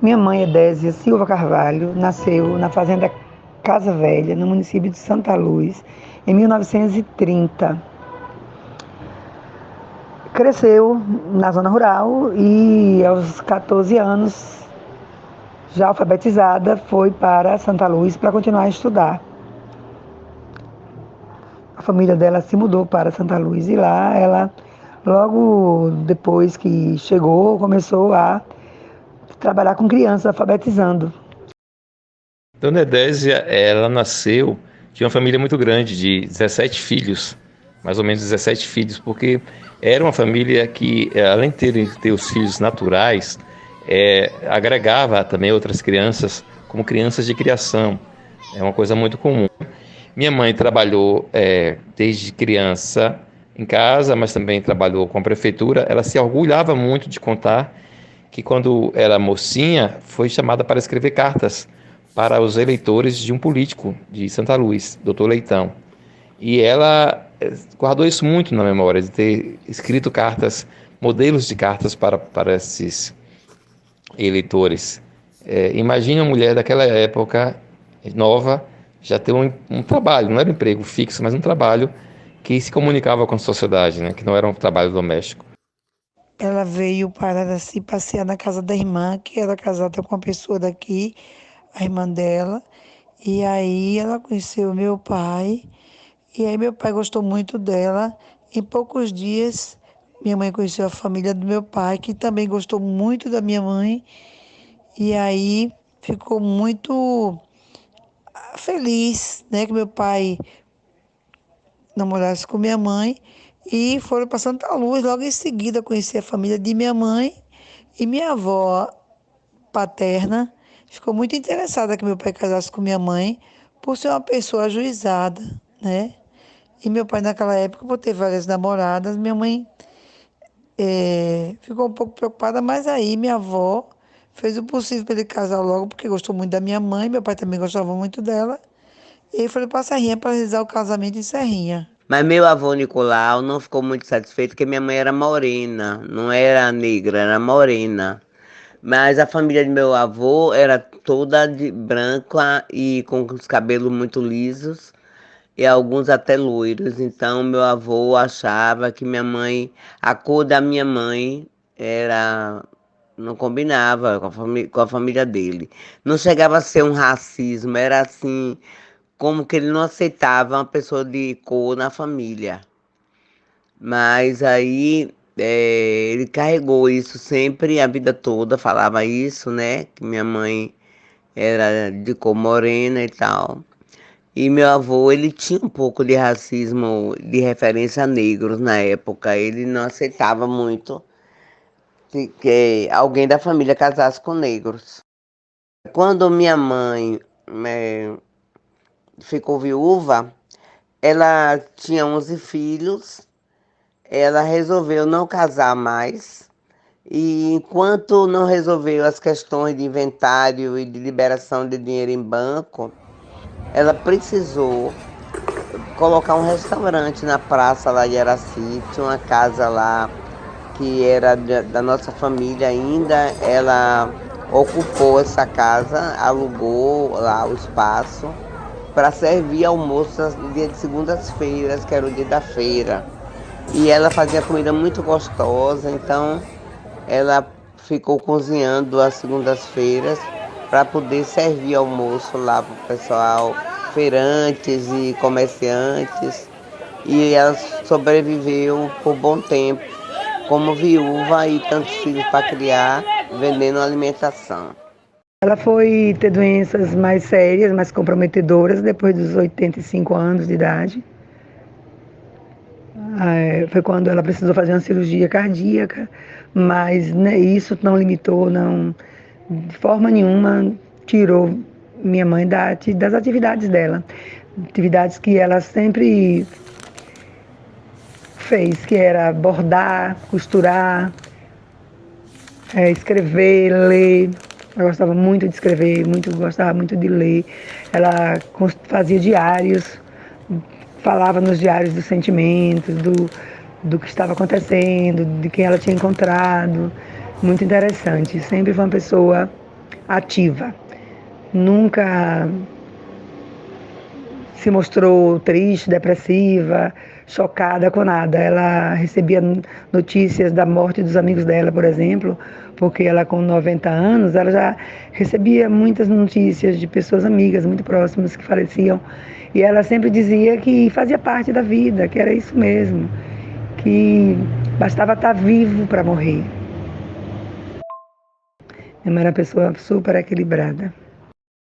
Minha mãe, Edésia Silva Carvalho, nasceu na fazenda Casa Velha, no município de Santa Luz, em 1930. Cresceu na zona rural e, aos 14 anos, já alfabetizada, foi para Santa Luz para continuar a estudar. A família dela se mudou para Santa Luz e lá ela, logo depois que chegou, começou a trabalhar com crianças, alfabetizando. Dona Edésia, ela nasceu de uma família muito grande, de 17 filhos, mais ou menos 17 filhos, porque era uma família que, além de ter os filhos naturais, agregava também outras crianças como crianças de criação. É uma coisa muito comum. Minha mãe trabalhou desde criança em casa, mas também trabalhou com a prefeitura. Ela se orgulhava muito de contar que quando era mocinha foi chamada para escrever cartas para os eleitores de um político de Santa Luz, Dr. Leitão. E ela guardou isso muito na memória, de ter escrito cartas, modelos de cartas para esses eleitores. Imagine uma mulher daquela época, nova, já ter um trabalho, não era um emprego fixo, mas um trabalho que se comunicava com a sociedade, né? Que não era um trabalho doméstico. Ela veio para se passear na casa da irmã, que era casada com uma pessoa daqui, a irmã dela. E aí ela conheceu meu pai. E aí meu pai gostou muito dela. Em poucos dias, minha mãe conheceu a família do meu pai, que também gostou muito da minha mãe. E aí ficou muito feliz, né, que meu pai namorasse com minha mãe. E foram para Santa Luz. Logo em seguida, conheci a família de minha mãe. E minha avó paterna ficou muito interessada que meu pai casasse com minha mãe, por ser uma pessoa ajuizada, né? E meu pai, naquela época, por ter várias namoradas, minha mãe ficou um pouco preocupada, mas aí minha avó fez o possível para ele casar logo, porque gostou muito da minha mãe, meu pai também gostava muito dela. E ele foi para Serrinha para realizar o casamento em Serrinha. Mas meu avô Nicolau não ficou muito satisfeito porque minha mãe era morena, não era negra, era morena. Mas a família de meu avô era toda de branca e com os cabelos muito lisos e alguns até loiros. Então meu avô achava que minha mãe, a cor da minha mãe era não combinava com a família dele. Não chegava a ser um racismo, era assim, como que ele não aceitava uma pessoa de cor na família. Mas aí ele carregou isso sempre, a vida toda, falava isso, né? Que minha mãe era de cor morena e tal. E meu avô, ele tinha um pouco de racismo de referência a negros na época. Ele não aceitava muito que alguém da família casasse com negros. Quando minha mãe ficou viúva, ela tinha 11 filhos. Ela resolveu não casar mais. E enquanto não resolveu as questões de inventário e de liberação de dinheiro em banco, ela precisou colocar um restaurante na praça lá de Araci. Tinha uma casa lá que era da nossa família ainda. Ela ocupou essa casa, alugou lá o espaço para servir almoço no dia de segundas-feiras, que era o dia da feira. E ela fazia comida muito gostosa, então ela ficou cozinhando às segundas-feiras para poder servir almoço lá para o pessoal, feirantes e comerciantes. E ela sobreviveu por bom tempo como viúva e tantos filhos para criar, vendendo alimentação. Ela foi ter doenças mais sérias, mais comprometedoras, depois dos 85 anos de idade. Foi quando ela precisou fazer uma cirurgia cardíaca, mas né, isso não limitou, não, de forma nenhuma tirou minha mãe das atividades dela. Atividades que ela sempre fez, que era bordar, costurar, escrever, ler. Ela gostava muito de escrever, gostava muito de ler. Ela fazia diários, falava nos diários dos sentimentos, do que estava acontecendo, de quem ela tinha encontrado. Muito interessante. Sempre foi uma pessoa ativa. Nunca se mostrou triste, depressiva, chocada com nada. Ela recebia notícias da morte dos amigos dela, por exemplo, porque ela com 90 anos, ela já recebia muitas notícias de pessoas amigas muito próximas que faleciam. E ela sempre dizia que fazia parte da vida, que era isso mesmo, que bastava estar vivo para morrer. Minha mãe era uma pessoa super equilibrada.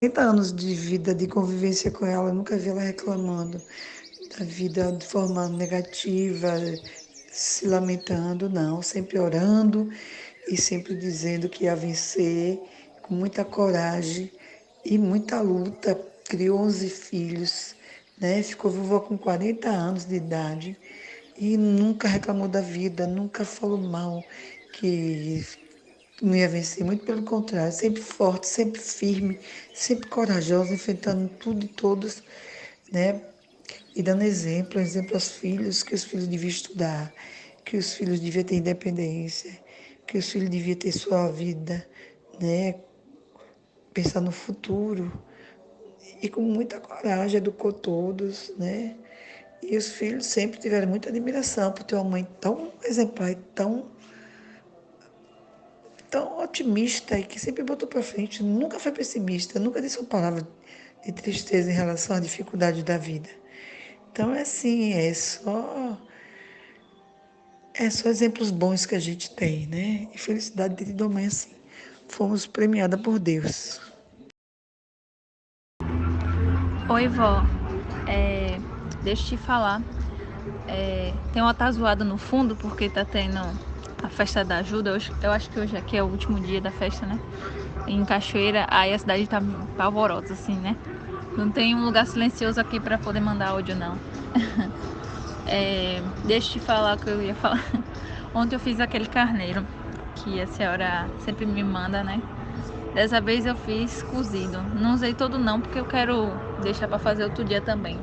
30 anos de vida, de convivência com ela, eu nunca vi ela reclamando da vida de forma negativa, se lamentando, não, sempre orando e sempre dizendo que ia vencer, com muita coragem e muita luta. Criou 11 filhos, né? Ficou vovó com 40 anos de idade e nunca reclamou da vida, nunca falou mal, que não ia vencer, muito pelo contrário, sempre forte, sempre firme, sempre corajosa, enfrentando tudo e todos, né? E dando exemplo aos filhos, que os filhos deviam estudar, que os filhos deviam ter independência, que os filhos deviam ter sua vida, né? Pensar no futuro. E com muita coragem educou todos, né? E os filhos sempre tiveram muita admiração por ter uma mãe tão exemplar e tão otimista e que sempre botou para frente, nunca foi pessimista, nunca disse uma palavra de tristeza em relação à dificuldade da vida. Então é assim, é só exemplos bons que a gente tem, né? E felicidade de ter uma mãe assim. Fomos premiadas por Deus. Oi, vó. Deixa eu te falar. Tem uma tazoada no fundo porque tá tendo a festa da ajuda. Eu acho que hoje aqui é o último dia da festa, né? Em Cachoeira, aí a cidade tá pavorosa, assim, né? Não tem um lugar silencioso aqui pra poder mandar áudio, não. Deixa eu te falar o que eu ia falar. Ontem eu fiz aquele carneiro que a senhora sempre me manda, né? Dessa vez eu fiz cozido. Não usei todo não, porque eu quero deixar pra fazer outro dia também.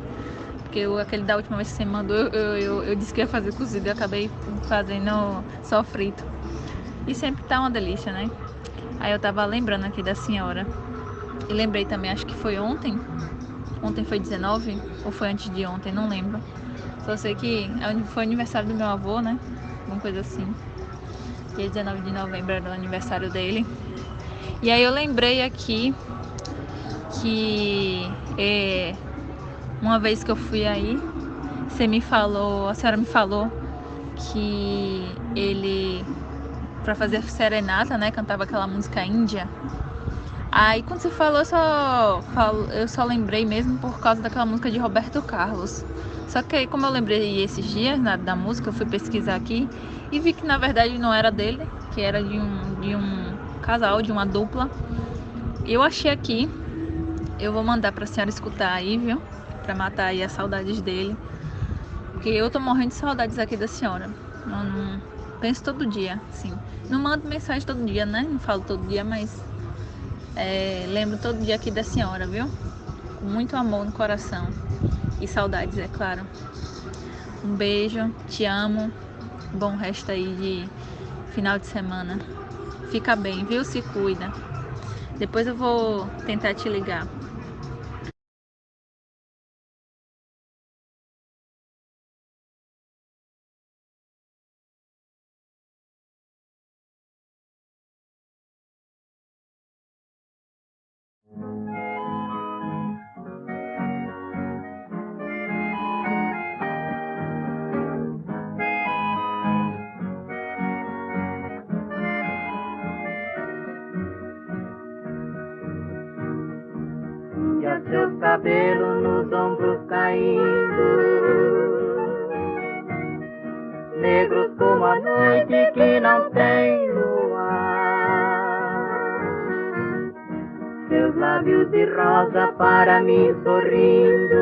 Porque aquele da última vez que você mandou, eu disse que ia fazer cozido e eu acabei fazendo só frito. E sempre tá uma delícia, né? Aí eu tava lembrando aqui da senhora. E lembrei também, acho que foi ontem. Ontem foi 19 ou foi antes de ontem, não lembro. Só sei que foi aniversário do meu avô, né? Alguma coisa assim. Dia 19 de novembro era o aniversário dele. E aí eu lembrei aqui que uma vez que eu fui aí, a senhora me falou que ele, pra fazer serenata, né, cantava aquela música índia. Aí quando você falou, eu só lembrei mesmo por causa daquela música de Roberto Carlos. Só que aí, como eu lembrei esses dias da música, eu fui pesquisar aqui e vi que na verdade não era dele, que era de um casal, de uma dupla. Eu achei aqui, eu vou mandar pra senhora escutar aí, viu? Pra matar aí as saudades dele. Porque eu tô morrendo de saudades aqui da senhora. Não penso todo dia, assim. Não mando mensagem todo dia, né? Não falo todo dia, mas lembro todo dia aqui da senhora, viu? Com muito amor no coração. E saudades, é claro. Um beijo, te amo. Bom resto aí de final de semana. Fica bem, viu? Se cuida. Depois eu vou tentar te ligar. E seus cabelos nos ombros caindo, negros como a noite que não tem luar. Seus lábios de rosa para mim sorrindo,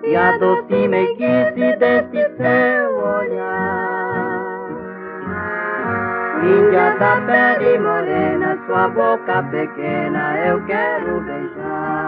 e a doce meiguice desse seu olhar. Índia da pele morena, sua boca pequena eu quero beijar.